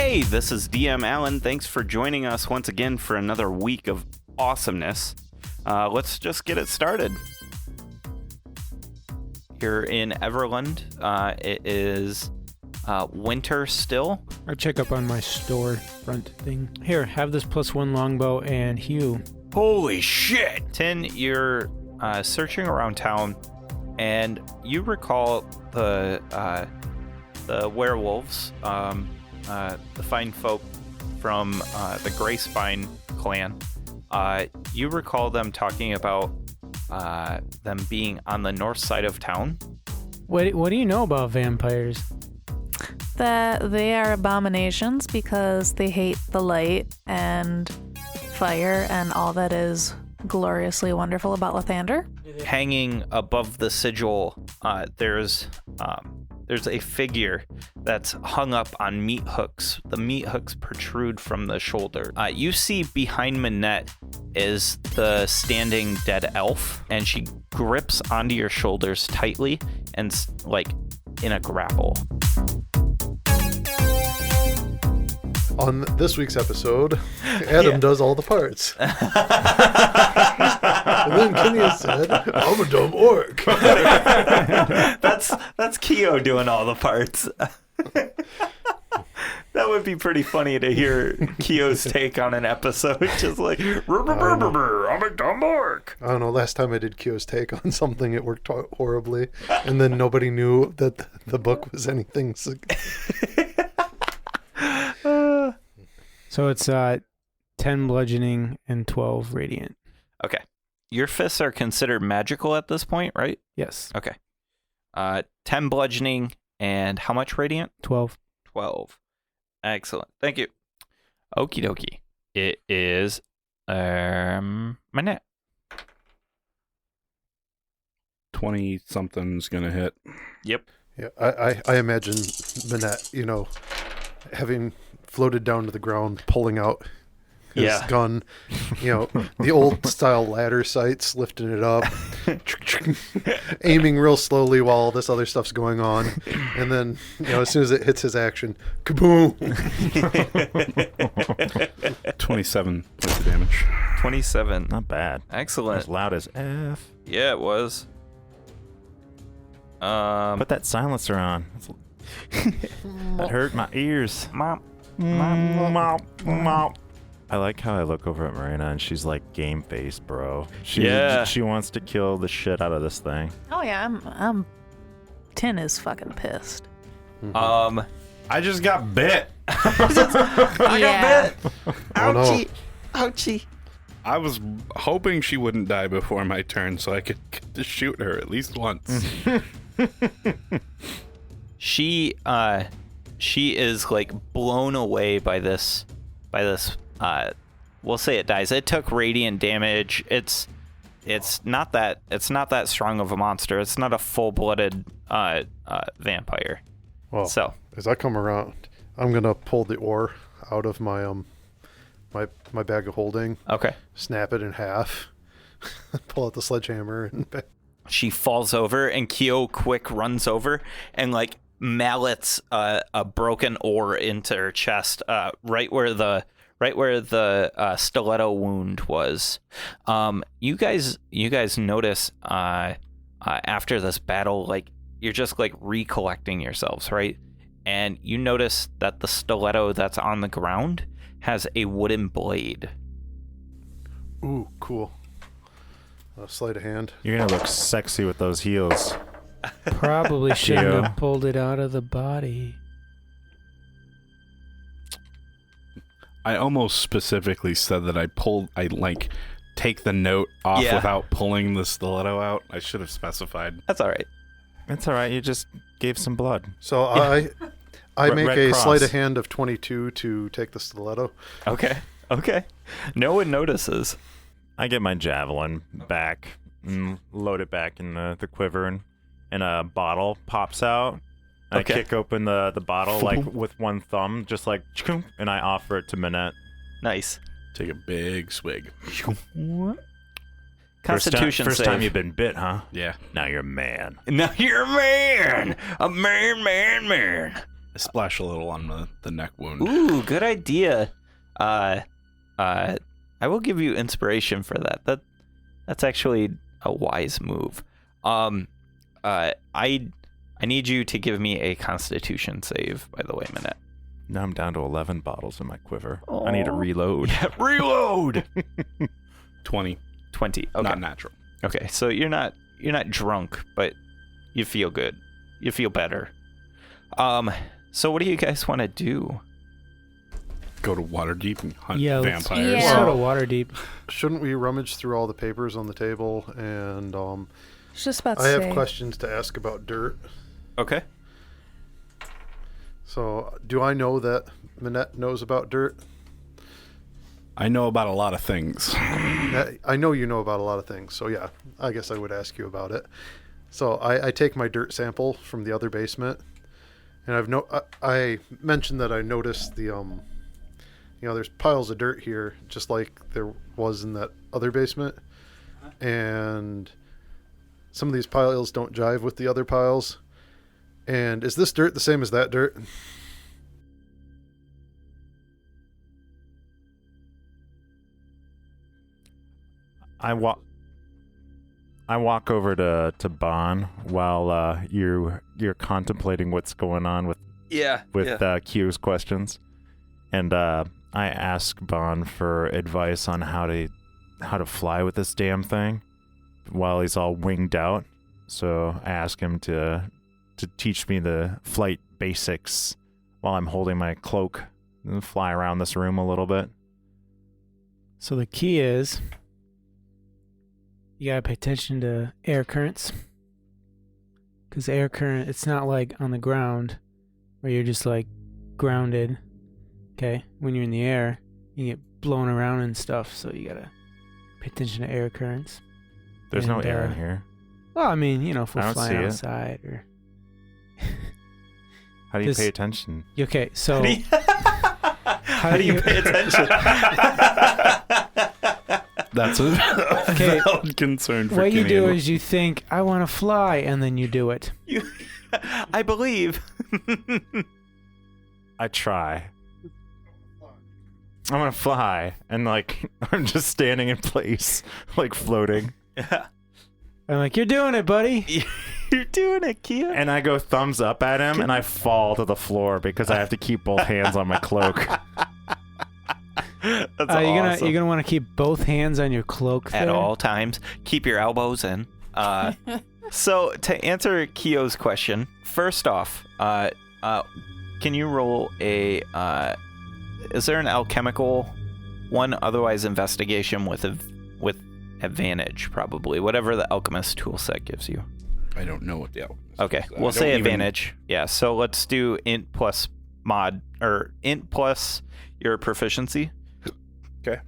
Hey, this is DM Allen. Thanks for joining us once again for another week of awesomeness. Let's just get it started. Here in Everland, it is winter still. I check up on my storefront thing. Here, have this +1 longbow and Hugh. Holy shit! Tin, you're searching around town, and you recall the werewolves, the fine folk from the Grey Spine clan. You recall them talking about them being on the north side of town. What do you know about vampires? That they are abominations because they hate the light and fire and all that is gloriously wonderful about Lathander. Hanging above the sigil, there's a figure that's hung up on meat hooks. The meat hooks protrude from the shoulder. You see behind Minette is the standing dead elf, and she grips onto your shoulders tightly and like in a grapple. On this week's episode, Adam does all the parts. And then Kenny said, I'm a dumb orc. That's Keo doing all the parts. That would be pretty funny to hear Keo's take on an episode. Just like, I'm a dumb orc. I don't know, last time I did Keo's take on something, it worked horribly. And then nobody knew that the book was anything. So it's 10 bludgeoning and 12 radiant. Okay. Your fists are considered magical at this point, right? Yes. Okay. 10 bludgeoning and how much radiant? 12. 12. Excellent. Thank you. Okie dokie. It is Minette. 20-something's gonna hit. Yep. Yeah, I imagine Minette, having floated down to the ground, pulling out his gun, the old style ladder sights, lifting it up, aiming real slowly while all this other stuff's going on, and then as soon as it hits his action, kaboom! 27 points of damage. 27. Not bad. Excellent. As loud as F. Yeah, it was. Put that silencer on. That hurt my ears. Mom. I like how I look over at Marina and she's like game face, bro. She wants to kill the shit out of this thing. Oh yeah, I'm Tin is fucking pissed. I just got bit. I got bit. Ouchie. Ouchie. I was hoping she wouldn't die before my turn so I could get to shoot her at least once. She is like blown away by this we'll say it dies. It took radiant damage. It's not that strong of a monster. It's not a full-blooded vampire. Well, so as I come around, I'm gonna pull the ore out of my my bag of holding. Okay. Snap it in half. Pull out the sledgehammer and she falls over, and Keo quick runs over and like mallets a broken ore into her chest, right where the stiletto wound was. You guys notice after this battle, like you're just like recollecting yourselves, right? And you notice that the stiletto that's on the ground has a wooden blade. Ooh, cool. Sleight of hand. You're gonna look sexy with those heels. Probably shouldn't have pulled it out of the body. I almost specifically said that I take the note off without pulling the stiletto out. I should have specified. That's all right. It's all right. You just gave some blood. So I make Red a Cross. sleight of hand of 22 to take the stiletto. Okay. No one notices. I get my javelin back and load it back in the quiver, and a bottle pops out. I kick open the bottle like with one thumb, just like, and I offer it to Minette. Nice. Take a big swig. Constitution First save. time you've been bit, huh? Yeah. Now you're a man. Now you're a man. A man. Splash a little on the neck wound. Ooh, good idea. I will give you inspiration for that. That's actually a wise move. I need you to give me a Constitution save, by the way, Minette. Now I'm down to 11 bottles in my quiver. I need to reload. Yeah, reload. 20. 20. Okay. Not natural. Okay, so you're not drunk, but you feel good. You feel better. So what do you guys want to do? Go to Waterdeep and hunt Yeah, vampires. Let's go to Waterdeep. Shouldn't we rummage through all the papers on the table? And Just about to I have say. questions to ask about dirt. Okay. So, do I know that Minette knows about dirt? I know about a lot of things. I know you know about a lot of things. So, yeah, I guess I would ask you about it. So, I take my dirt sample from the other basement, and I mentioned that I noticed the there's piles of dirt here, just like there was in that other basement, and some of these piles don't jive with the other piles. And is this dirt the same as that dirt? I walk over to Bon while you're contemplating what's going on with Q's questions, and I ask Bon for advice on how to fly with this damn thing while he's all winged out. So I ask him to teach me the flight basics while I'm holding my cloak and fly around this room a little bit. So the key is you gotta pay attention to air currents. Because air current, it's not like on the ground where you're just like grounded. Okay? When you're in the air, you get blown around and stuff. So you gotta pay attention to air currents. There's no air in here. Well, I mean, if I we're don't flying see it. outside or... How do you pay attention? Okay, so... How do you pay attention? That's a valid concern for what you do Canadian. is you think, I want to fly, and then you do it. I believe. I try. I'm gonna fly, and I'm just standing in place, floating. I'm like, you're doing it, buddy. You're doing it, Kia. And I go thumbs up at him, and I fall to the floor because I have to keep both hands on my cloak. That's awesome. You're gonna want to keep both hands on your cloak At there. all times. Keep your elbows in. So to answer Kyo's question, first off, can you roll a? Is there an alchemical one? Otherwise, investigation with advantage, probably. Whatever the alchemist tool set gives you. I don't know what the alchemist is. Okay, we'll say advantage. Yeah, so let's do int plus mod, or int plus your proficiency. Okay.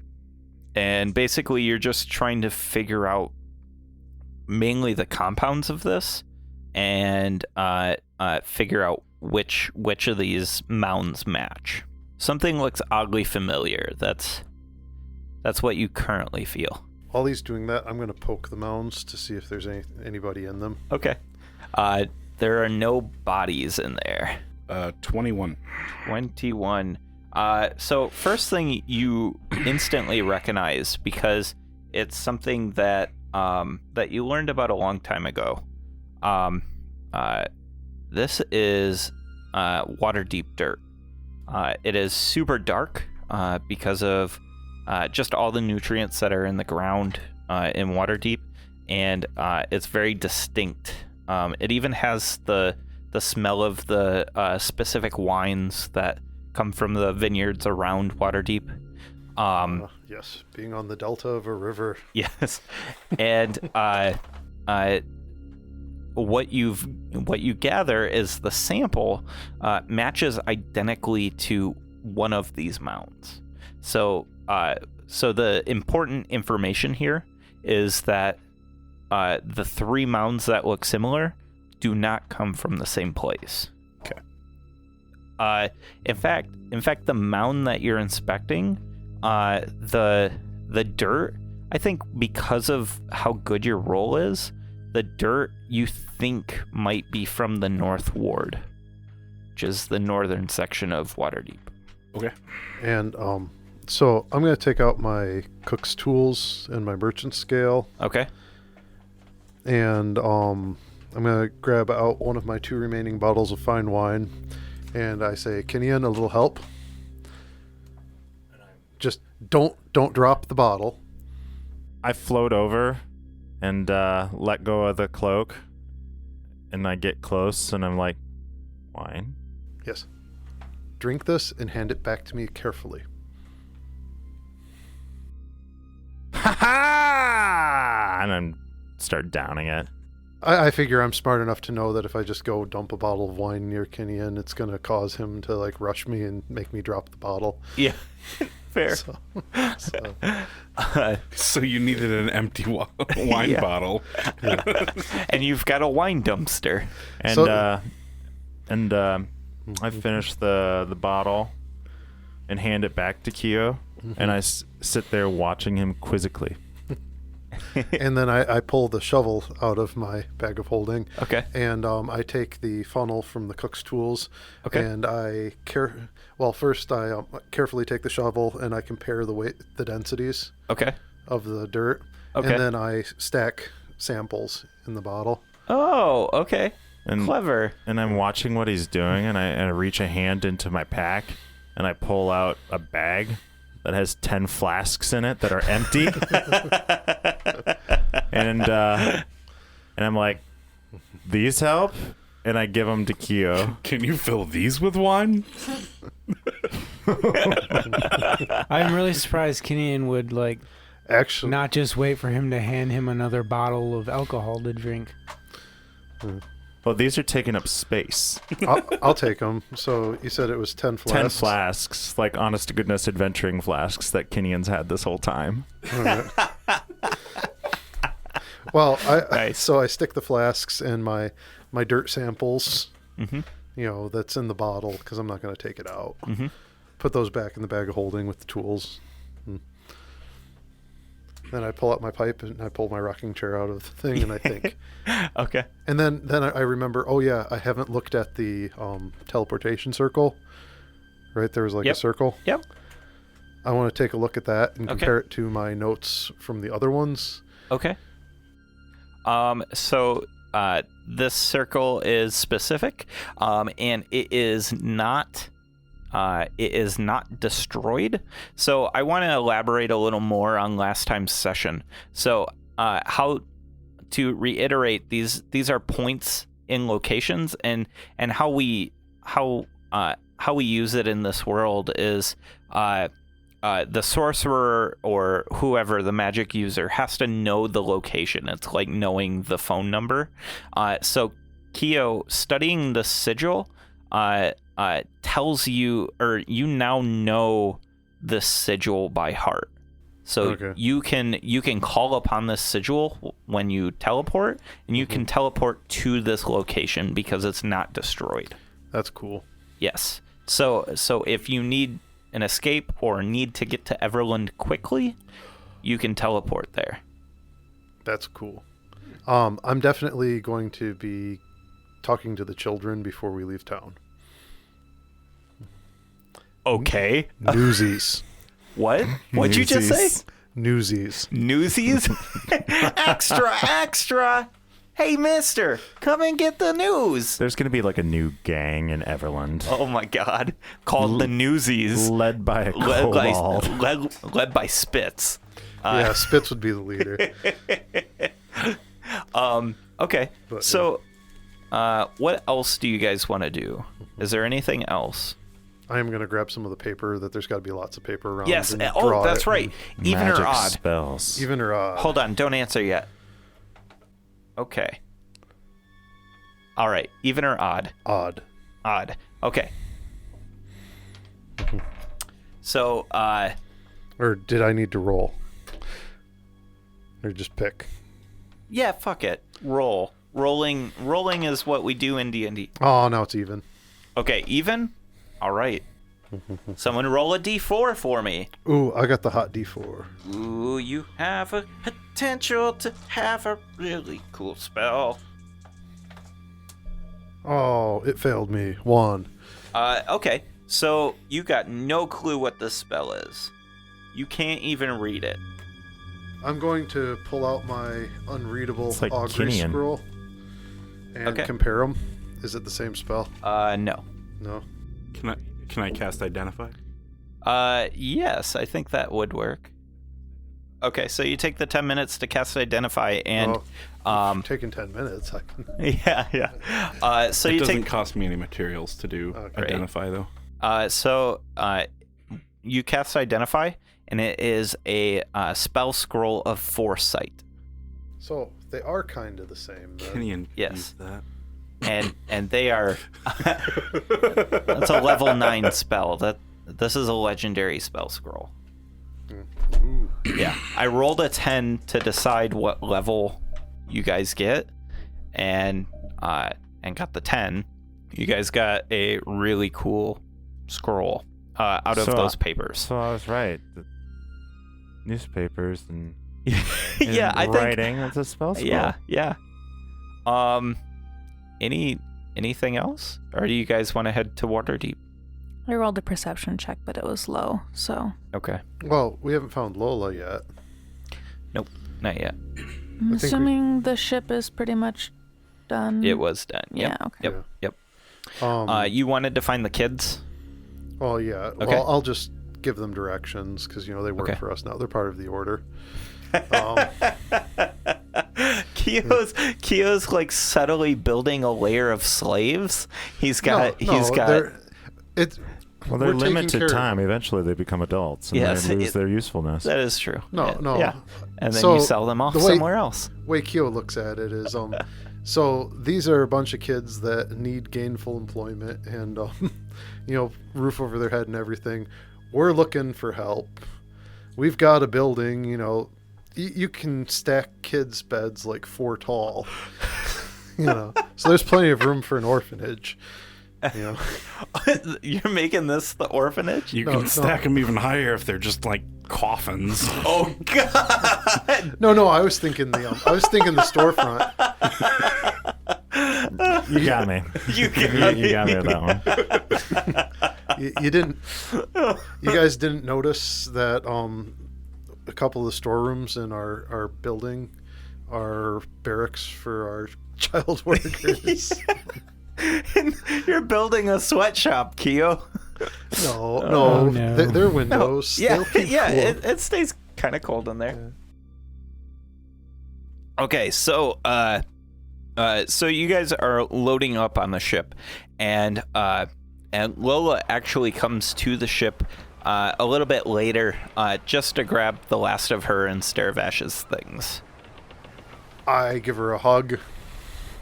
And basically, you're just trying to figure out mainly the compounds of this, and figure out which of these mounds match. Something looks oddly familiar. That's what you currently feel. While he's doing that, I'm going to poke the mounds to see if there's anybody in them. Okay. There are no bodies in there. 21. 21. So first thing you instantly recognize, because it's something that you learned about a long time ago. This is Waterdeep dirt. It is super dark because of just all the nutrients that are in the ground in Waterdeep, and it's very distinct. It even has the smell of the specific wines that come from the vineyards around Waterdeep. Yes, being on the delta of a river. Yes, and what you gather is the sample matches identically to one of these mounds. So the important information here is that the three mounds that look similar do not come from the same place. Okay. In fact, the mound that you're inspecting, the dirt, I think because of how good your roll is, the dirt you think might be from the North Ward, which is the northern section of Waterdeep. Okay. And so I'm going to take out my cook's tools and my merchant scale. Okay. And I'm going to grab out one of my 2 remaining bottles of fine wine. And I say, Kinian, a little help. Just don't drop the bottle. I float over and let go of the cloak. And I get close and I'm like, wine? Yes. Drink this and hand it back to me carefully. Ha ha! And I start downing it. I figure I'm smart enough to know that if I just go dump a bottle of wine near Kinian, it's going to cause him to like rush me and make me drop the bottle. Yeah. Fair. So you needed an empty wine bottle. Yeah. And you've got a wine dumpster. And I finish the bottle and hand it back to Keo, and I sit there watching him quizzically. And then I pull the shovel out of my bag of holding. Okay. And I take the funnel from the cook's tools. Okay. And I first I carefully take the shovel and I compare the densities. Okay. Of the dirt. Okay. And then I stack samples in the bottle. Oh, okay. And, clever. And I'm watching what he's doing, and I reach a hand into my pack, and I pull out a bag that has 10 flasks in it that are empty. and I'm like, these help? And I give them to Keo. Can you fill these with wine? I'm really surprised Kinian would actually not just wait for him to hand him another bottle of alcohol to drink. Well, these are taking up space. I'll take them. So you said it was 10 flasks? 10 flasks, like honest-to-goodness adventuring flasks that Kinian's had this whole time. All right. Well, Nice. So I stick the flasks and my dirt samples, that's in the bottle because I'm not going to take it out. Mm-hmm. Put those back in the bag of holding with the tools. Then I pull out my pipe and I pull my rocking chair out of the thing and I think. Okay. And then I remember, oh yeah, I haven't looked at the teleportation circle. Right? There was a circle. Yep. I want to take a look at that and compare it to my notes from the other ones. Okay. So this circle is specific, and it is not destroyed. So I want to elaborate a little more on last time's session. So how to reiterate, these are points in locations, and how we use it in this world is the sorcerer or whoever the magic user has to know the location. It's like knowing the phone number. So Keo, studying the sigil tells you, or you now know the sigil by heart. So you can call upon this sigil when you teleport, and you can teleport to this location because it's not destroyed. That's cool. Yes. So if you need an escape or need to get to Everland quickly, you can teleport there. That's cool. I'm definitely going to be talking to the children before we leave town. Okay. Newsies. What? What'd you just say? Newsies. Newsies? Extra. Hey, mister, come and get the news. There's going to be a new gang in Everland. Oh, my God. Called the Newsies. Led by a kobold. Led by Spitz. Yeah, Spitz would be the leader. Okay. So, what else do you guys want to do? Is there anything else? I am going to grab some of the paper. There's got to be lots of paper around. Yes. Oh, that's right. Even or odd? Spells. Even or odd. Hold on. Don't answer yet. Okay. All right. Even or odd? Odd. Okay. So, or did I need to roll? Or just pick? Yeah, fuck it. Roll. Rolling is what we do in D&D. Oh, now it's even. Okay, even? All right. Someone roll a D4 for me. Ooh, I got the hot D4. Ooh, you have a potential to have a really cool spell. Oh, it failed me. 1. Okay, so you got no clue what this spell is. You can't even read it. I'm going to pull out my unreadable like augury Kinian. scroll and compare them. Is it the same spell? No. No. Can I cast Identify? Yes, I think that would work. Okay, so you take the 10 minutes to cast Identify, and taking 10 minutes. I can... yeah. So it you doesn't cost me any materials to do Identify though. So you cast Identify, and it is a spell scroll of Foresight. So they are kind of the same. Then. Kinian Yes. used that. And they are. That's a level 9 spell. This is a legendary spell scroll. Ooh. Yeah, I rolled a 10 to decide what level you guys get, and got the 10. You guys got a really cool scroll out of those papers. So I was right. The newspapers and Yeah, I think writing. It's a spell scroll. Yeah. Anything else, or do you guys want to head to Waterdeep? I rolled a perception check, but it was low, so. Okay. Well, we haven't found Lola yet. Nope, not yet. I'm assuming the ship is pretty much done. It was done. Yep. Yeah, okay. Yep. You wanted to find the kids? Oh, yeah. Okay. Well, I'll just give them directions because, they work for us now. They're part of the order. Keo's like subtly building a layer of slaves. Well, they're limited time. Eventually, they become adults and they lose their usefulness. That is true. No. Yeah. And then you sell them off somewhere else. The way Keo looks at it is, so these are a bunch of kids that need gainful employment and, roof over their head and everything. We're looking for help. We've got a building, you can stack kids' beds like 4 tall, so there's plenty of room for an orphanage. You're making this the orphanage? You can stack them even higher if they're just like coffins. Oh God! No, I was thinking the storefront. You got me. You got me with that one. You guys didn't notice that a couple of the storerooms in our building are barracks for our child workers. You're building a sweatshop, Keo. No. They're windows. No. Yeah, it stays kind of cold in there. Yeah. Okay, so you guys are loading up on the ship, and Lola actually comes to the ship a little bit later, just to grab the last of her and Stervash's things. I give her a hug.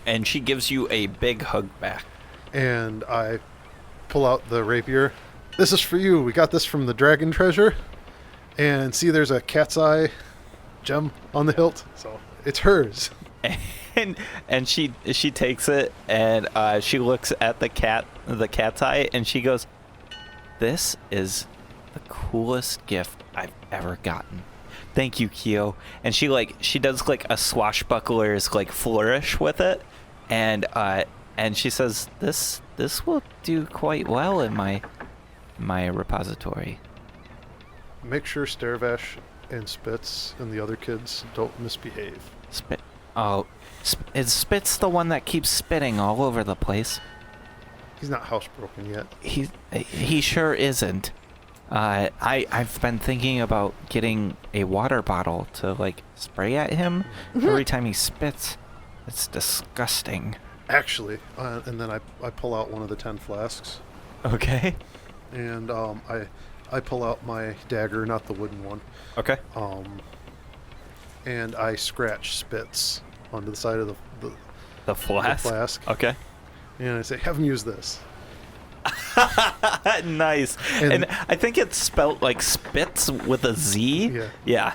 And she gives you a big hug back. And I pull out the rapier. This is for you. We got this from the dragon treasure. And see, there's a cat's eye gem on the hilt. So it's hers. And she takes it, and she looks at the cat's eye, and she goes, "This is the coolest gift I've ever gotten. Thank you, Keo." And she does like a swashbuckler's flourish with it, and she says, "This will do quite well in my repository." Make sure Stervash and Spitz and the other kids don't misbehave. Is Spitz the one that keeps spitting all over the place? He's not housebroken yet. He sure isn't. I've been thinking about getting a water bottle to spray at him every time he spits. It's disgusting. Actually, and then I pull out one of the 10 flasks. Okay. And I pull out my dagger, not the wooden one. Okay. And I scratch Spitz onto the side of the flask. Okay. And I say, "Have him use this." Nice. And I think it's spelled like Spitz with a Z. Yeah.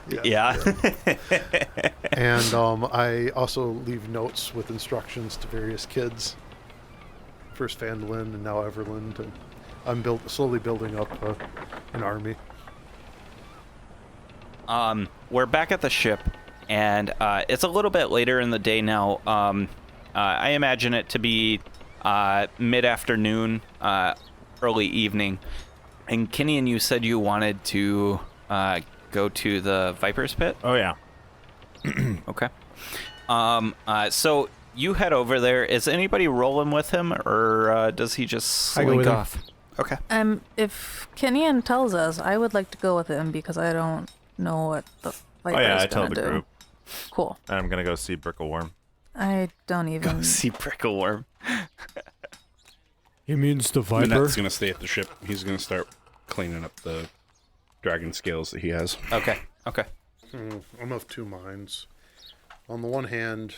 And I also leave notes with instructions to various kids. First Fandolin and now Everland. And I'm slowly building up an army. We're back at the ship, and it's a little bit later in the day now. I imagine it to be mid-afternoon. early evening. And Kinian, you said you wanted to go to the Viper's Pit? Oh, yeah. Okay. So you head over there. Is anybody rolling with him, or does he just slink off? Okay. If Kinian tells us, I would like to go with him because I don't know what the Viper I is tell going to the do. group. Cool. And I'm going to go see Brickleworm. I don't even... Go see Brickleworm. He means the Viper? Manette's going to stay at the ship. He's going to start cleaning up the dragon scales that he has. Okay. I'm of two minds. On the one hand,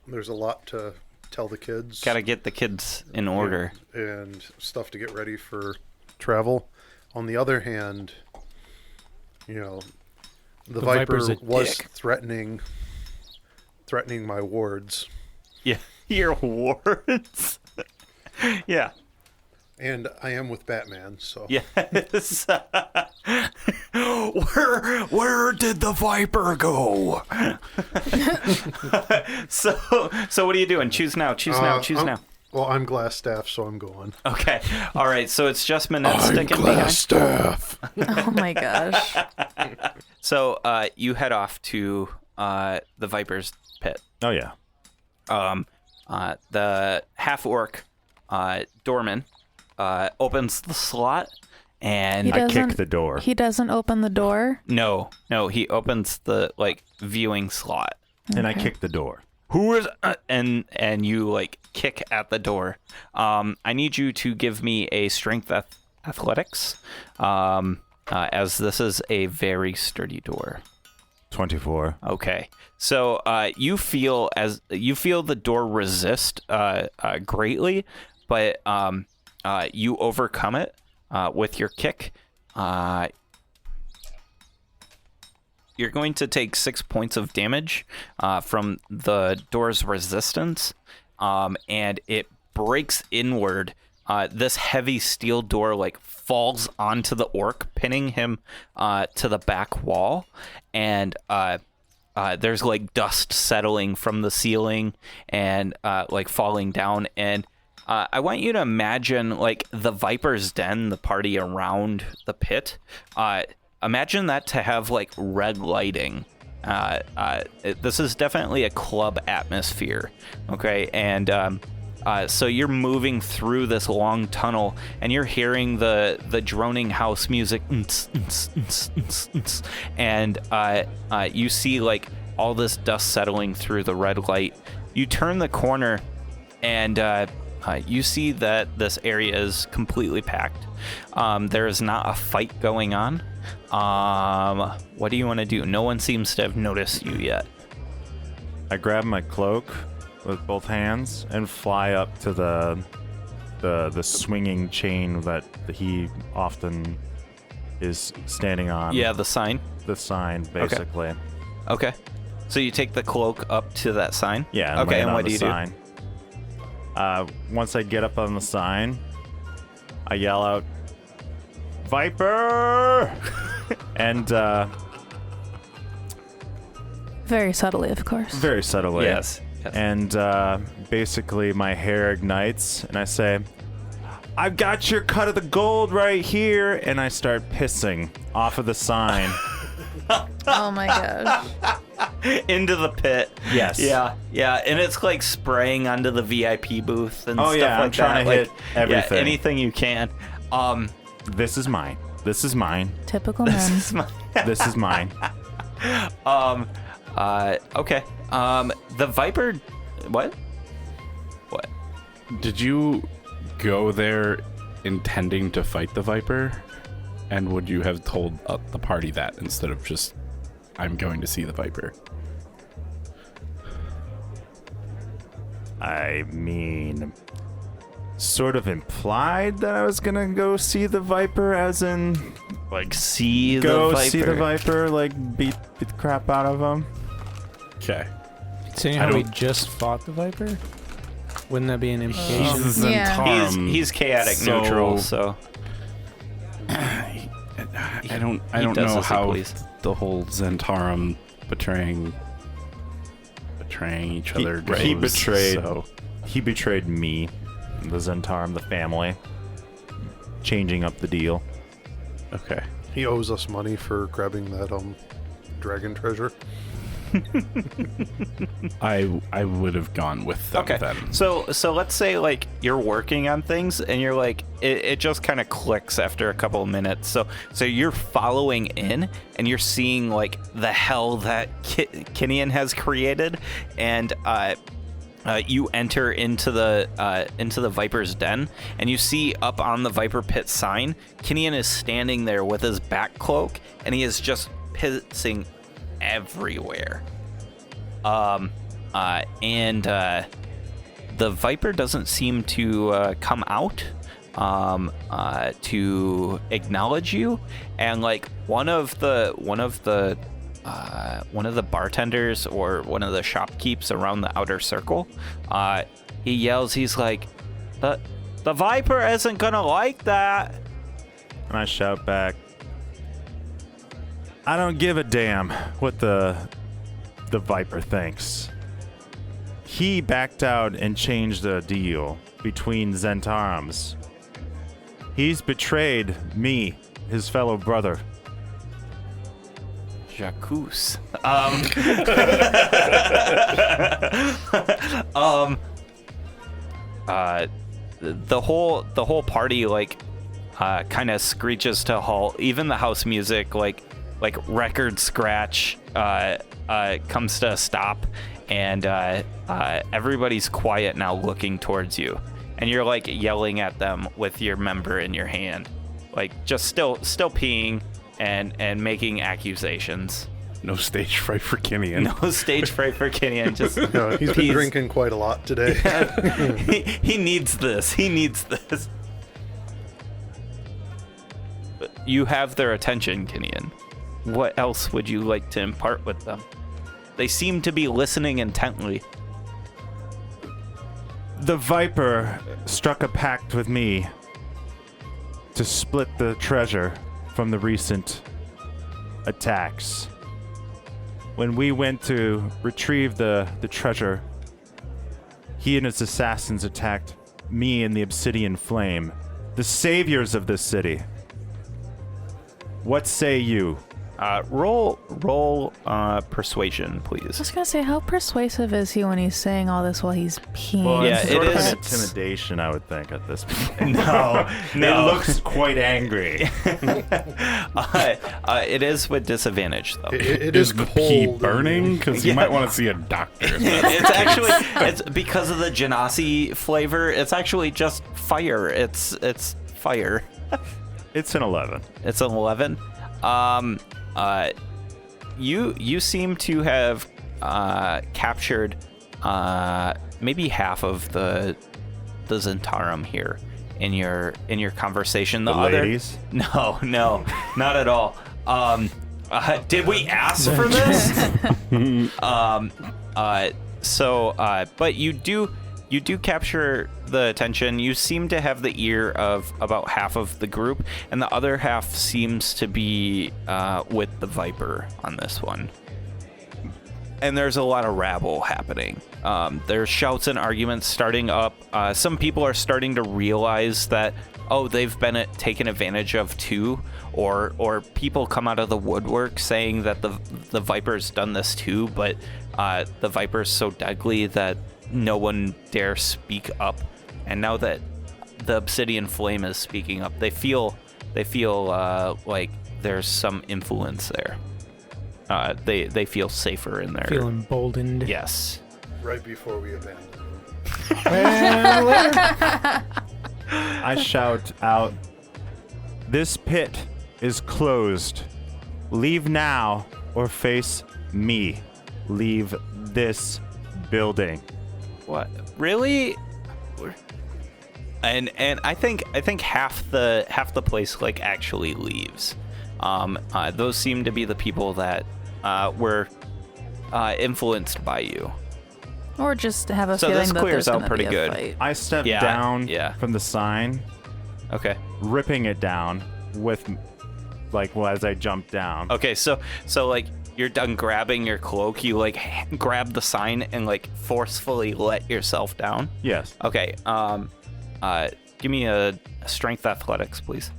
there's a lot to tell the kids. Gotta get the kids in order. And stuff to get ready for travel. On the other hand, the Viper was threatening my wards. Yeah, your wards? Yeah. And I am with Batman, so... Yes. Where did the Viper go? So what are you doing? Choose now. Well, I'm Glassstaff, so I'm going. Okay. All right, so it's just Manette sticking behind. Glassstaff. Oh my gosh. So you head off to the Viper's Pit. Oh, yeah. The half-orc doorman opens the slot, and I kick the door. He doesn't open the door? No, he opens the viewing slot, and I kick the door. Who is and you kick at the door. I need you to give me a strength athletics, as this is a very sturdy door. 24. Okay. So you feel the door resist greatly, but you overcome it with your kick. You're going to take 6 points of damage from the door's resistance, and it breaks inward. This heavy steel door falls onto the orc, pinning him to the back wall, and there's dust settling from the ceiling and falling down. And I want you to imagine the Viper's Den, the party around the pit. Imagine that to have red lighting. This is definitely a club atmosphere, okay? And so you're moving through this long tunnel, and you're hearing the droning house music, and you see all this dust settling through the red light. You turn the corner, and you see that this area is completely packed. There is not a fight going on. What do you want to do? No one seems to have noticed you yet. I grab my cloak with both hands and fly up to the swinging chain that he often is standing on. Yeah, the sign. The sign, basically. Okay. So you take the cloak up to that sign? Yeah. Okay, and what do you do? Once I get up on the sign, I yell out, "Viper!" and very subtly, of course. Very subtly. Yes. And basically my hair ignites, and I say, "I've got your cut of the gold right here," and I start pissing off of the sign. Oh my gosh. Into the pit. Yes. Yeah, and it's spraying onto the VIP booth and stuff like that. I'm trying to hit everything. Yeah, anything you can. This is mine. This is mine. Typical men. This is mine. Okay. The Viper. What? Did you go there intending to fight the Viper? And would you have told the party that instead of just, I'm going to see the Viper? I mean, sort of implied that I was gonna go see the Viper, as in see go the Viper. see the Viper, beat the crap out of him. Okay. Saying how we just fought the Viper? Wouldn't that be an implication? Yeah. He's chaotic neutral, so I don't know how the whole Zentarum betraying each other goes. He betrayed me, the Zentarum, the family. changing up the deal. Okay. He owes us money for grabbing that dragon treasure. I would have gone with them then. So let's say like you're working on things and you're like it just kind of clicks after a couple of minutes. So you're following in and you're seeing like the hell that Kinian has created, and you enter into the Viper's den, and you see up on the Viper Pit sign, Kinian is standing there with his back cloak, and he is just pissing everywhere. And the Viper doesn't seem to come out to acknowledge you, and like one of the bartenders or one of the shopkeepers around the outer circle, he yells, he's like, the Viper isn't gonna like that. And I shout back, I don't give a damn what the Viper thinks. He backed out and changed the deal between Zentarms. He's betrayed me, his fellow brother. Jacques. The whole party like kind of screeches to a halt. Even the house music like record scratch comes to a stop, and everybody's quiet now, looking towards you, and you're like yelling at them with your member in your hand, like just still peeing and making accusations. No stage fright for Kinian. No stage fright for Kinian. Just No, he's been drinking quite a lot today. Yeah, he needs this. He needs this. You have their attention, Kinian. What else would you like to impart with them? They seem to be listening intently. The Viper struck a pact with me to split the treasure from the recent attacks. When we went to retrieve the treasure, he and his assassins attacked me and the Obsidian Flame, the saviors of this city. What say you? Roll persuasion, I please. was gonna say, how persuasive is he when he's saying all this while he's peeing? Well, Yeah, it's it sort of is. an intimidation, I would think, at this point. No. It looks quite angry. It is with disadvantage, though. It Is is the cold. pee burning? Because you Yeah. might want to see a doctor. It's because of the genasi flavor. It's actually just fire. It's fire. It's an 11. It's an 11. You seem to have captured maybe half of the Zentarum here in your conversation. The ladies? No, not at all. Did we ask for this? But you do capture the attention. You seem to have the ear of about half of the group, and the other half seems to be with the Viper on this one. And there's a lot of rabble happening. There's shouts and arguments starting up. Some people are starting to realize that, they've been taken advantage of too, or people come out of the woodwork saying that the Viper's done this too, but the Viper's so deadly that no one dare speak up. And now that the Obsidian Flame is speaking up, they feel like there's some influence there. They feel safer in there. Feel emboldened. Yes. Right before we abandon him. I shout out, this pit is closed. Leave now or face me. Leave this building. What? Really? And I think half the place like actually leaves. Those seem to be the people that were influenced by you. Or just have a So feeling this that clears there's out gonna pretty be a good. fight. I step Yeah, down yeah. from the sign, Okay. ripping it down with, as I jump down. Okay. So like you're done grabbing your cloak, you like grab the sign and like forcefully let yourself down. Yes. Okay. give me a strength athletics, please.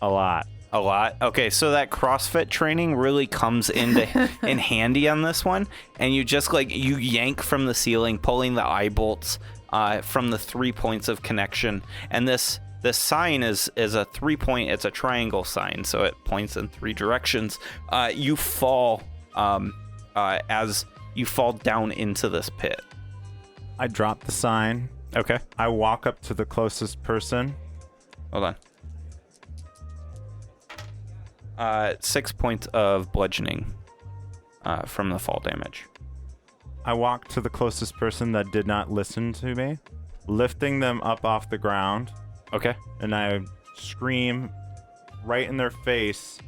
A lot. A lot. Okay, so that CrossFit training really comes in handy on this one, and you just you yank from the ceiling, pulling the eye bolts from the 3 points of connection, and this sign is a 3-point. It's a triangle sign, so it points in 3 directions. You fall as you fall down into this pit. I drop the sign. Okay. I walk up to the closest person. Hold on. 6 points of bludgeoning from the fall damage. I walk to the closest person that did not listen to me, lifting them up off the ground. Okay. And I scream right in their face.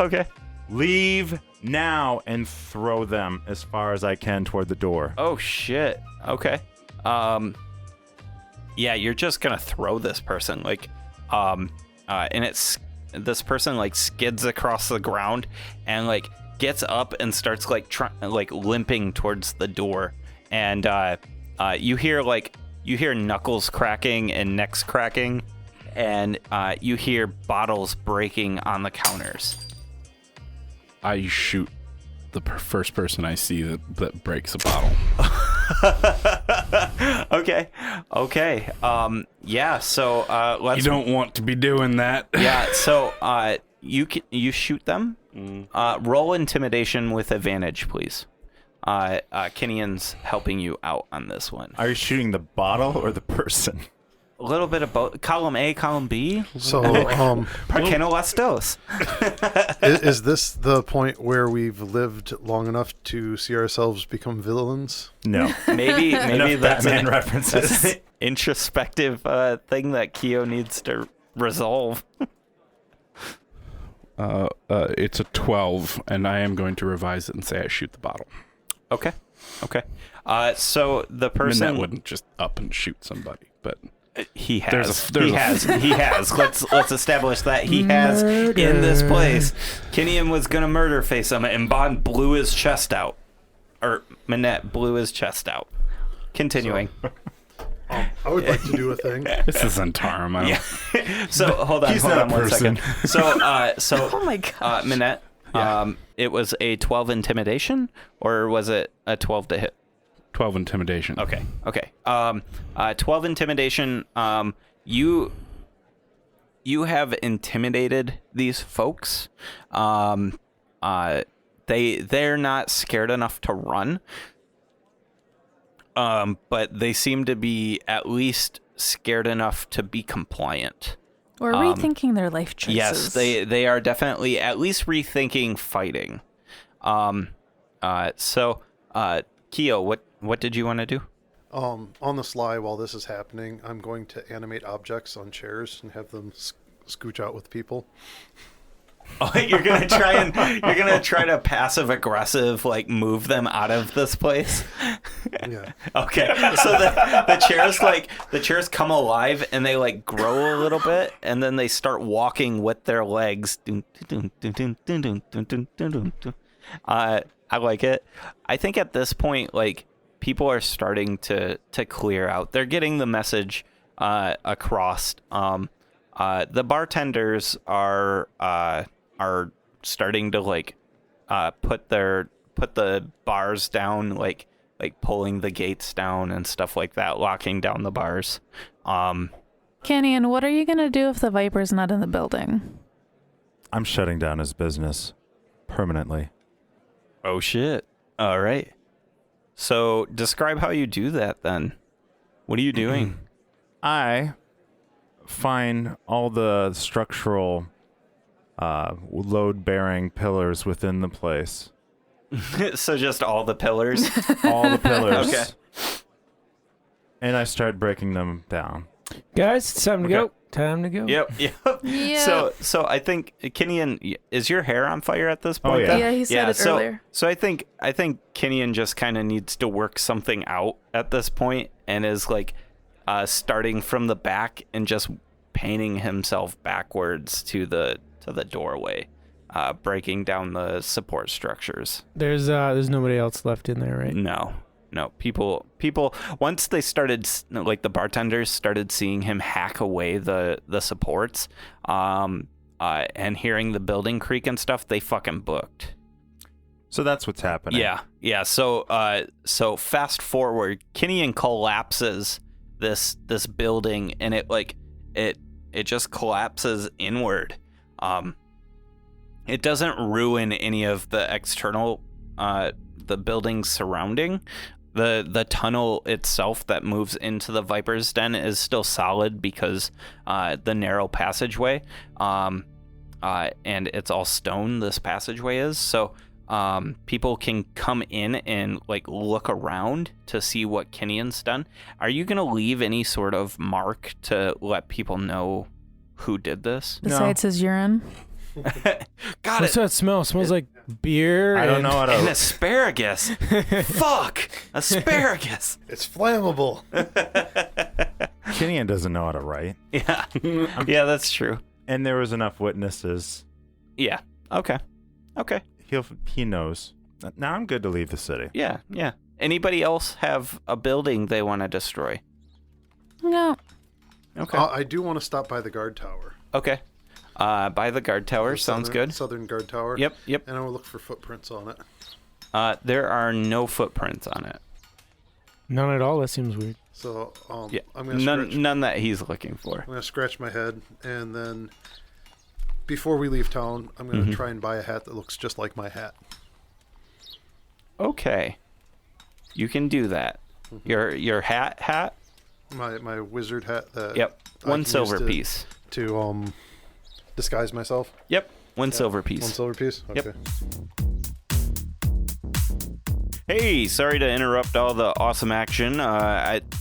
Okay. Leave now, and throw them as far as I can toward the door. Oh shit. Okay. Yeah, you're just gonna throw this person and this person skids across the ground and gets up and starts limping towards the door, and you hear knuckles cracking and necks cracking, and you hear bottles breaking on the counters. I shoot the first person I see that breaks a bottle. Okay. Yeah. So let's. You don't want to be doing that. Yeah. So you shoot them. Roll intimidation with advantage, please. Kinian's helping you out on this one. Are you shooting the bottle or the person? A little bit of both. Column A, column B. So, ¿Por qué no las dos? is this the point where we've lived long enough to see ourselves become villains? No. Maybe that's Batman references. An introspective thing that Keo needs to resolve. It's a 12, and I am going to revise it and say I shoot the bottle. Okay. So the person that wouldn't just up and shoot somebody, but he has. He has. Let's establish that he has in this place. Kinian was gonna murder face him, and Bond blew his chest out, or Manette blew his chest out. Continuing. I would like to do a thing. This is Antarum. Yeah. So hold on 1 second. So Oh my gosh. Manette, it was a 12 intimidation, or was it a 12 to hit? 12 intimidation. Okay. 12 intimidation. You have intimidated these folks. They're not scared enough to run. But they seem to be at least scared enough to be compliant. Or rethinking their life choices. Yes, they are definitely at least rethinking fighting. So Keo, what did you want to do? On the sly, while this is happening, I'm going to animate objects on chairs and have them scooch out with people. Oh, you're gonna try to passive aggressive move them out of this place. Yeah. Okay. So the chairs come alive and they grow a little bit, and then they start walking with their legs. I like it. I think at this point, people are starting to clear out. They're getting the message across. The bartenders are starting to put the bars down, pulling the gates down and stuff like that, locking down the bars. Kinian, what are you gonna do if the Viper's not in the building? I'm shutting down his business permanently. Oh shit. All right. So describe how you do that then. What are you doing? I find all the structural load-bearing pillars within the place. So just all the pillars? All the pillars. Okay. And I start breaking them down. Guys, it's time to go. Time to go. Yep. Yeah. So I think Kinian, is your hair on fire at this point? Oh, yeah. then? Yeah, he said it earlier. So I think Kinian just kind of needs to work something out at this point, and is starting from the back and just painting himself backwards to the doorway, breaking down the support structures. There's nobody else left in there, right? No. People once they started, like the bartenders started seeing him hack away the supports, and hearing the building creak and stuff, they fucking booked. So that's what's happening. Yeah. So fast forward, Kinian collapses this building, and it just collapses inward. It doesn't ruin any of the external the buildings surrounding. The tunnel itself that moves into the Viper's Den is still solid because the narrow passageway, and it's all stone, this passageway is. So people can come in and like look around to see what Kinian's done. Are you going to leave any sort of mark to let people know who did this? Besides his urine? What's that smell? It smells like beer. I don't know how to. And asparagus. Fuck, asparagus. It's flammable. Kinian doesn't know how to write. Yeah, yeah, that's true. And there was enough witnesses. Yeah. Okay. He knows. Now I'm good to leave the city. Yeah. Anybody else have a building they want to destroy? No. Okay. I do want to stop by the guard tower. Okay. By the guard tower sounds good. Southern guard tower. Yep. And I will look for footprints on it. There are no footprints on it. None at all. That seems weird. So Yeah. I'm gonna None that he's looking for. I'm gonna scratch my head, and then before we leave town, I'm gonna try and buy a hat that looks just like my hat. Okay. You can do that. Your hat. My wizard hat. That Yep. I One can silver use piece. to disguise myself. Yep. One silver piece. One silver piece. Okay. Yep. Hey, sorry to interrupt all the awesome action.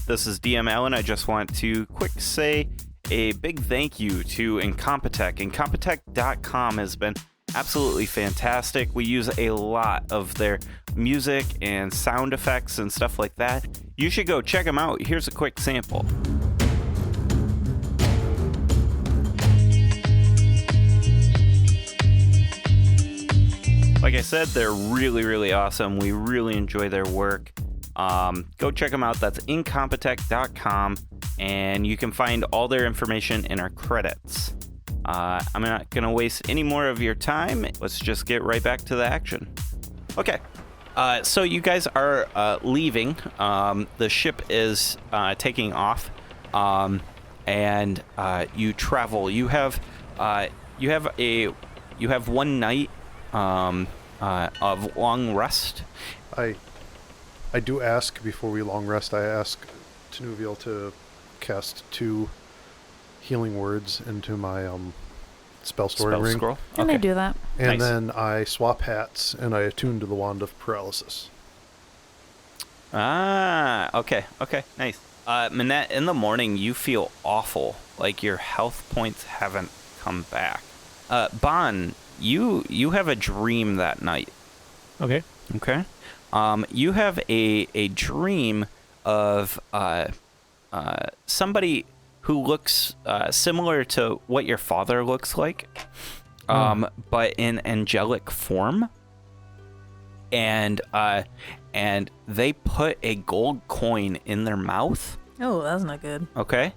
This is DM Allen. I just want to say a big thank you to Incompetech. Incompetech.com has been absolutely fantastic. We use a lot of their music and sound effects and stuff like that. You should go check them out. Here's a quick sample. Like I said, they're really, really awesome. We really enjoy their work. Go check them out. That's Incompetech.com, and you can find all their information in our credits. I'm not going to waste any more of your time. Let's just get right back to the action. Okay. So you guys are leaving. The ship is taking off, and you travel. You have one night of long rest. I do ask before we long rest. I ask Tenuvial to cast 2 healing words into my spell storing ring. Scroll. And I do that. And Nice. then I swap hats and I attune to the wand of paralysis. Okay, nice. Manette, in the morning you feel awful, like your health points haven't come back. Bon, you have a dream that night. Okay. Okay. You have a dream of somebody who looks similar to what your father looks like, but in angelic form. And they put a gold coin in their mouth. Oh, that's not good. Okay.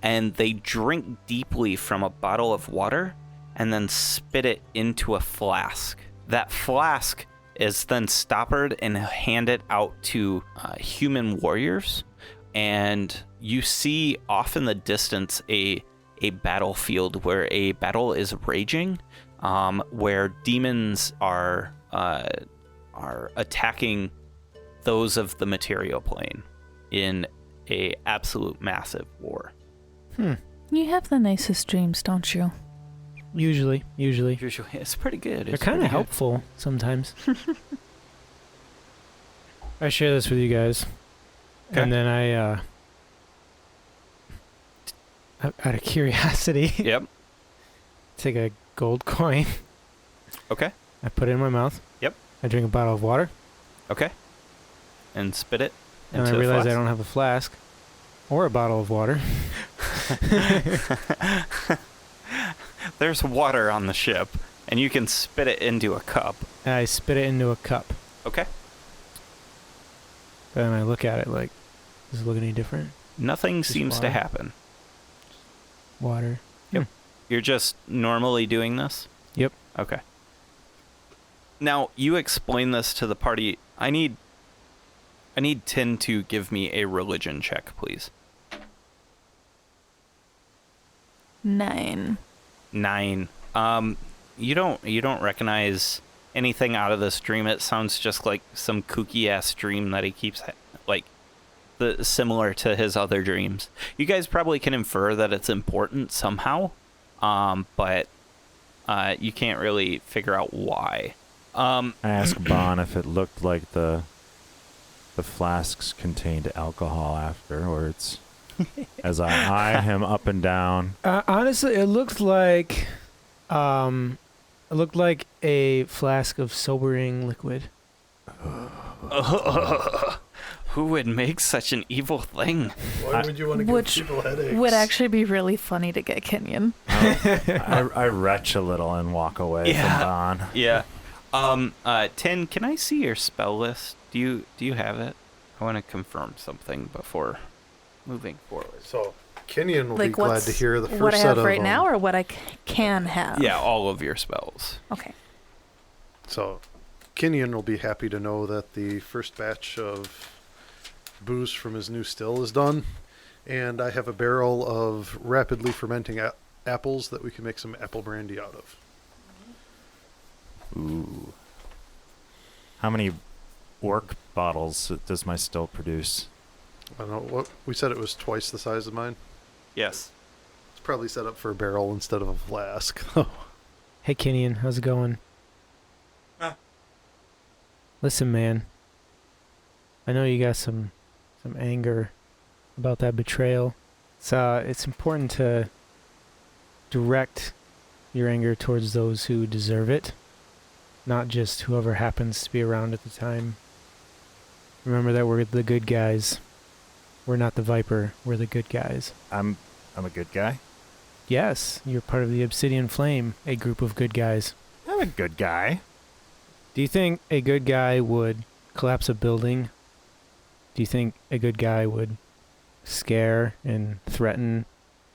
And they drink deeply from a bottle of water and then spit it into a flask. That flask is then stoppered and handed out to human warriors. And you see off in the distance a battlefield where a battle is raging, where demons are attacking those of the material plane in a absolute massive war. You have the nicest dreams, don't you? Usually. It's pretty good. They're kind of helpful sometimes. I share this with you guys. Okay. And then I, out of curiosity, Yep. take a gold coin. Okay. I put it in my mouth. Yep. I drink a bottle of water. Okay. And spit it And into I the realize I flask. don't have a flask or a bottle of water. There's water on the ship, and you can spit it into a cup. And I spit it into a cup. Okay. But then I look at it like, does it look any different? Nothing seems to water. happen. Water. You're just normally doing this? Yep. Okay. Now, you explain this to the party. I need Tin to give me a religion check, please. 9. 9. You don't recognize anything out of this dream. It sounds just like some kooky ass dream that he keeps similar to his other dreams. You guys probably can infer that it's important somehow, but you can't really figure out why. I asked Bon if it looked like the flasks contained alcohol afterwards. As I eye him up and down. Honestly, it looked like a flask of sobering liquid. Who would make such an evil thing? Why would you want to give people headaches? Would actually be really funny to get Kenyon. I retch a little and walk away from Bon. Yeah. Tin, can I see your spell list? Do you have it? I want to confirm something before moving forward. So Kenyon will be glad to hear the first set of what I have right now, or what I can have. Yeah, all of your spells. Okay. So Kenyon will be happy to know that the first batch of booze from his new still is done, and I have a barrel of rapidly fermenting apples that we can make some apple brandy out of. Ooh. How many orc bottles does my still produce? I don't know what we said. It was twice the size of mine. Yes. It's probably set up for a barrel instead of a flask. Hey, Kenyon, how's it going? Listen, man. I know you got some anger about that betrayal. It's important to direct your anger towards those who deserve it, not just whoever happens to be around at the time. Remember that we're the good guys. We're not the Viper. We're the good guys. I'm a good guy? Yes, you're part of the Obsidian Flame, a group of good guys. I'm a good guy. Do you think a good guy would collapse a building? Do you think a good guy would scare and threaten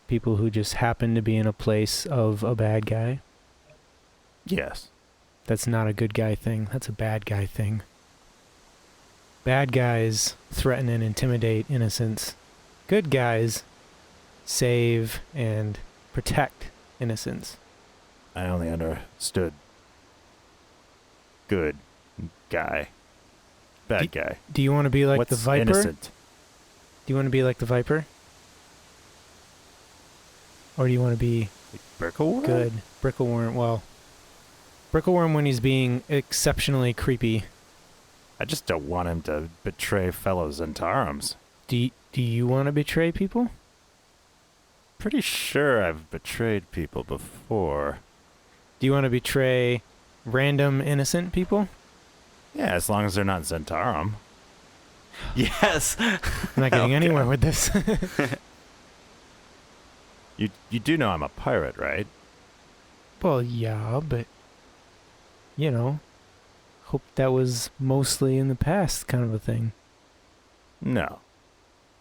people who just happen to be in a place of a bad guy? Yes. That's not a good guy thing. That's a bad guy thing. Bad guys threaten and intimidate innocents. Good guys save and protect innocents. I only understood good guy. Bad guy. Do you want to be like What's the Viper? Innocent? Do you want to be like the Viper? Or do you want to be Brickleworm? good? Brickleworm, well, Brickleworm when he's being exceptionally creepy. I just don't want him to betray fellow Zentarum. Do you want to betray people? Pretty sure I've betrayed people before. Do you want to betray random innocent people? Yeah, as long as they're not Zentarum. Yes. I'm not getting anywhere with this. You do know I'm a pirate, right? Well, yeah, but, you know, hope that was mostly in the past kind of a thing. No.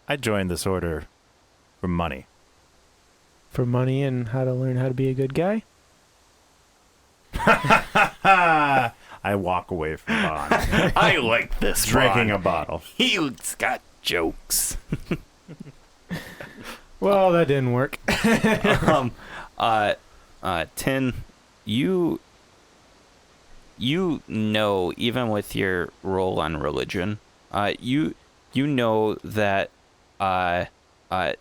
I joined this order for money. For money and how to learn how to be a good guy? I walk away from Bon. I like this Drinking Ron. a bottle. He's got jokes. Well, that didn't work. Tin, you know, even with your roll on religion, you know that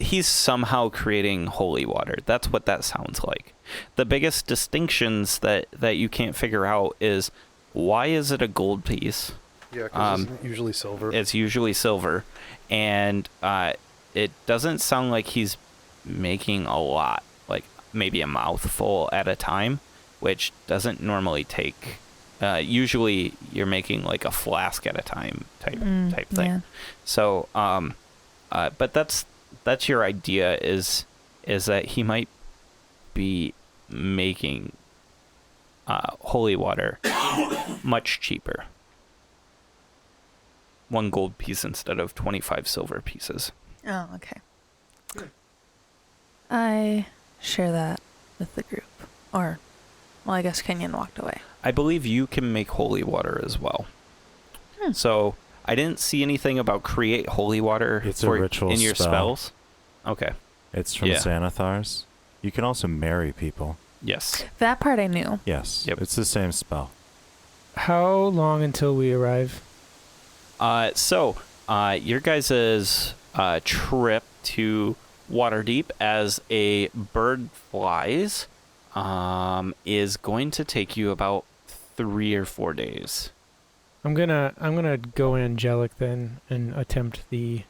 he's somehow creating holy water. That's what that sounds like. The biggest distinctions that you can't figure out is, why is it a gold piece? Yeah, because it's usually silver. It's usually silver, and it doesn't sound like he's making a lot, like maybe a mouthful at a time, which doesn't normally take. Usually, you're making like a flask at a time type thing. Yeah. So, but that's your idea is that he might be making holy water much cheaper. 1 gold piece instead of 25 silver pieces. Oh, okay. I share that with the group. Or, well, I guess Kenyon walked away. I believe you can make holy water as well. So I didn't see anything about create holy water It's a ritual in your spell. spells. Okay. It's from Xanathars. You can also marry people. Yes. That part I knew. Yes. Yep. It's the same spell. How long until we arrive? So your guys' trip to Waterdeep as a bird flies is going to take you about 3 or 4 days. I'm gonna go angelic then and attempt the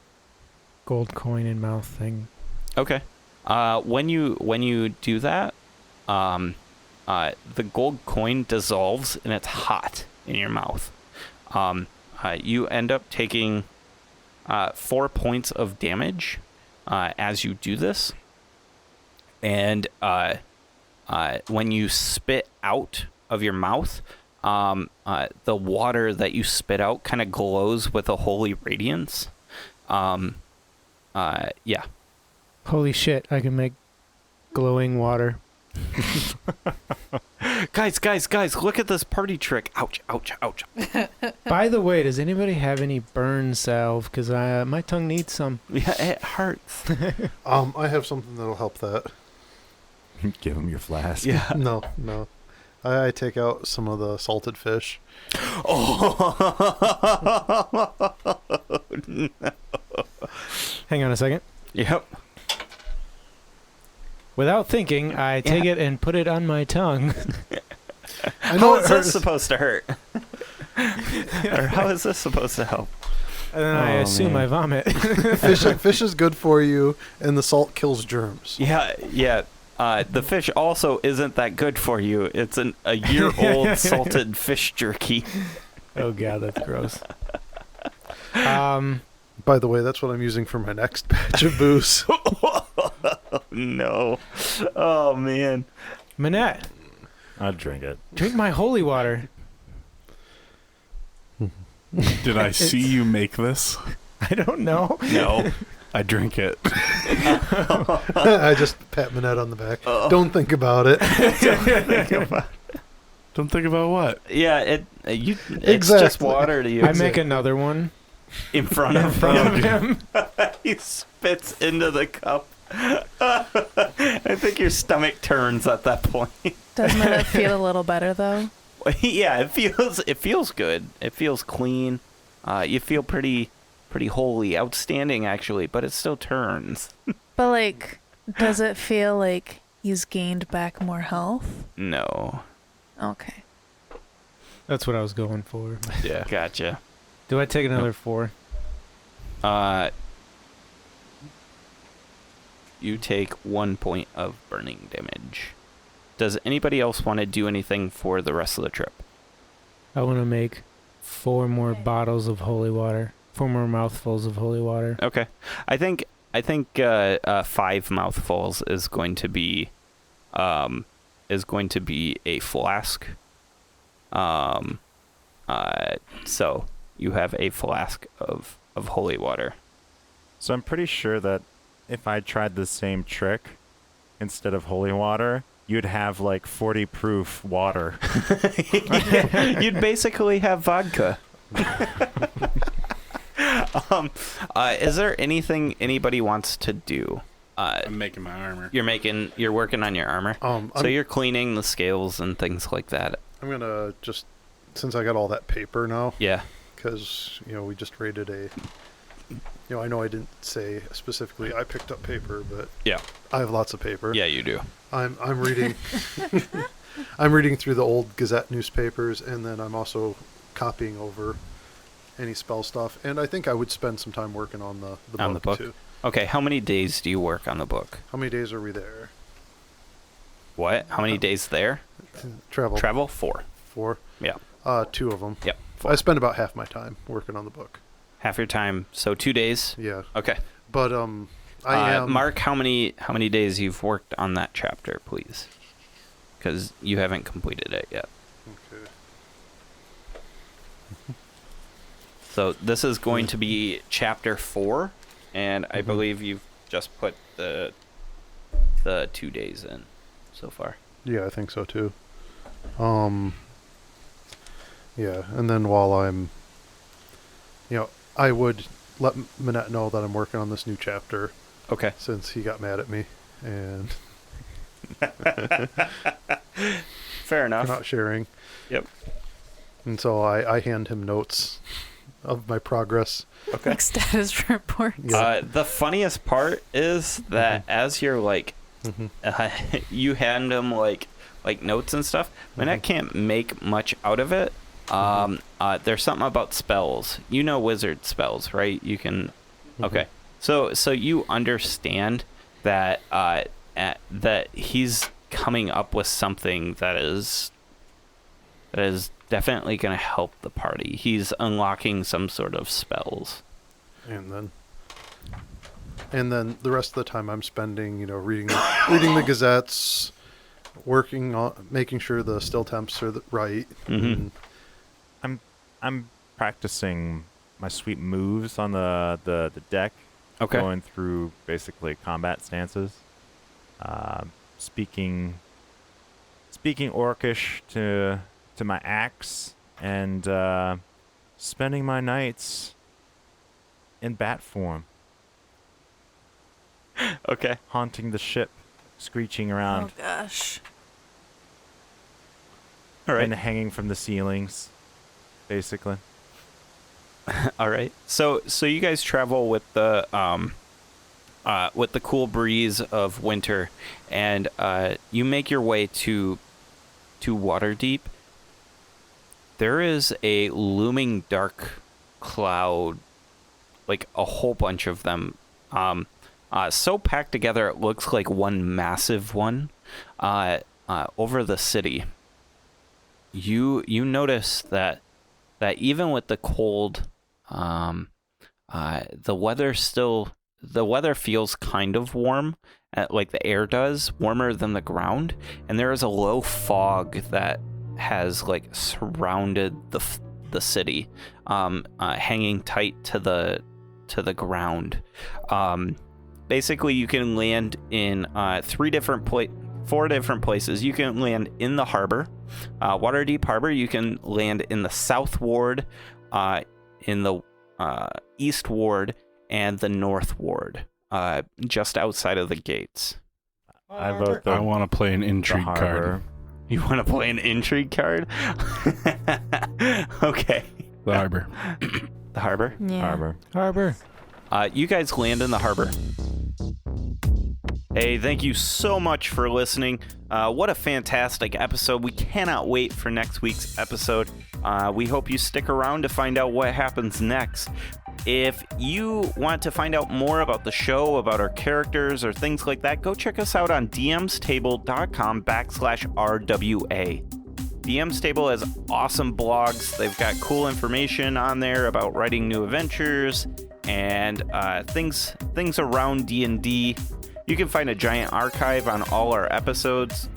gold coin in mouth thing. Okay. When you do that, the gold coin dissolves and it's hot in your mouth. You end up taking 4 points of damage as you do this, and when you spit out of your mouth, the water that you spit out kind of glows with a holy radiance. Yeah. Holy shit! I can make glowing water. Guys, look at this party trick. Ouch. By the way, does anybody have any burn salve? Because my tongue needs some. Yeah, it hurts. I have something that'll help that. Give him your flask. Yeah. No. I take out some of the salted fish. Oh. No. Hang on a second. Yep. Without thinking, I take it and put it on my tongue. I know How it is hurts. this supposed to hurt? Or how is this supposed to help? And then I assume I vomit. Fish is good for you, and the salt kills germs. Yeah. The fish also isn't that good for you. It's a year-old salted fish jerky. Oh god, that's gross. By the way, that's what I'm using for my next batch of booze. No. Oh, man. Manette, I'd drink it. drink my holy water. Did I see you make this? I don't know. No. I drink it. I just pat Manette on the back. Don't think about it. Don't think about what? Yeah, it's just Exactly. water to you. I make another one in front of him. He spits into the cup. I think your stomach turns at that point. Doesn't it feel a little better, though? Yeah, it feels good. It feels clean. You feel pretty holy, outstanding actually, but it still turns. But, like, does it feel like he's gained back more health? No. Okay. That's what I was going for. Yeah. Gotcha. Do I take another 4? You take 1 point of burning damage. Does anybody else want to do anything for the rest of the trip? I want to make 4 more bottles of holy water. 4 more mouthfuls of holy water. Okay. I think 5 mouthfuls is going to be a flask. So you have a flask of holy water. So I'm pretty sure that if I tried the same trick instead of holy water, you'd have like 40 proof water. You'd basically have vodka. Is there anything anybody wants to do? I'm making my armor. You're working on your armor. So you're cleaning the scales and things like that. I'm gonna just, since I got all that paper now, Yeah. because we just raided a. I know I didn't say specifically I picked up paper, but Yeah. I have lots of paper. Yeah, you do. I'm reading. I'm reading through the old Gazette newspapers, and then I'm also copying over any spell stuff. And I think I would spend some time working on the book too. Okay, how many days do you work on the book? How many days are we there? What? How many days there? Travel. 4. 4. Yeah. 2 of them. Yep. 4. I spend about half my time working on the book. Half your time. So 2 days. Yeah. Okay. But I am. Mark, how many days you've worked on that chapter, please? Because you haven't completed it yet. Okay. So this is going to be chapter 4, and I believe you've just put the 2 days in so far. Yeah, I think so too. Yeah, and then while I'm, I would let Minette know that I'm working on this new chapter. Okay. Since he got mad at me, and fair enough. for not sharing. Yep. And so I hand him notes of my progress. Okay. Like status reports. Yeah. The funniest part is that as you're like, you hand him like notes and stuff. Minette can't make much out of it. There's something about spells. You know wizard spells, right? You can. Okay. So you understand that that he's coming up with something that is definitely going to help the party. He's unlocking some sort of spells. And then the rest of the time I'm spending, reading the gazettes, working on making sure the still temps are right. Mm-hmm. I'm practicing my sweet moves on the deck. Okay. Going through basically combat stances. Speaking Orcish to my axe, and spending my nights in bat form. Okay. Haunting the ship, screeching around. Oh gosh. All right. And hanging from the ceilings, basically. All right. So you guys travel with the cool breeze of winter, and you make your way to Waterdeep. There is a looming dark cloud, like a whole bunch of them, so packed together it looks like one massive one, over the city. You notice that even with the cold, the weather feels kind of warm, like the air does, warmer than the ground, and there is a low fog that has like surrounded the city, hanging tight to the ground. Basically, you can land in 4 different places. You can land in the harbor, Waterdeep Harbor. You can land in the South Ward, in the East Ward, and the North Ward, just outside of the gates. I vote I want to play an intrigue card. You want to play an intrigue card? Okay. The harbor. The harbor? Yeah. Harbor. You guys land in the harbor. Hey, thank you so much for listening. What a fantastic episode. We cannot wait for next week's episode. We hope you stick around to find out what happens next. If you want to find out more about the show, about our characters, or things like that, go check us out on dmstable.com/RWA. DM's Table has awesome blogs. They've got cool information on there about writing new adventures and things around D&D. You can find a giant archive on all our episodes.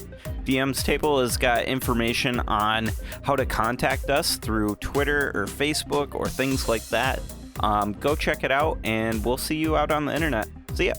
DM's Table has got information on how to contact us through Twitter or Facebook or things like that. Go check it out, and we'll see you out on the internet. See ya.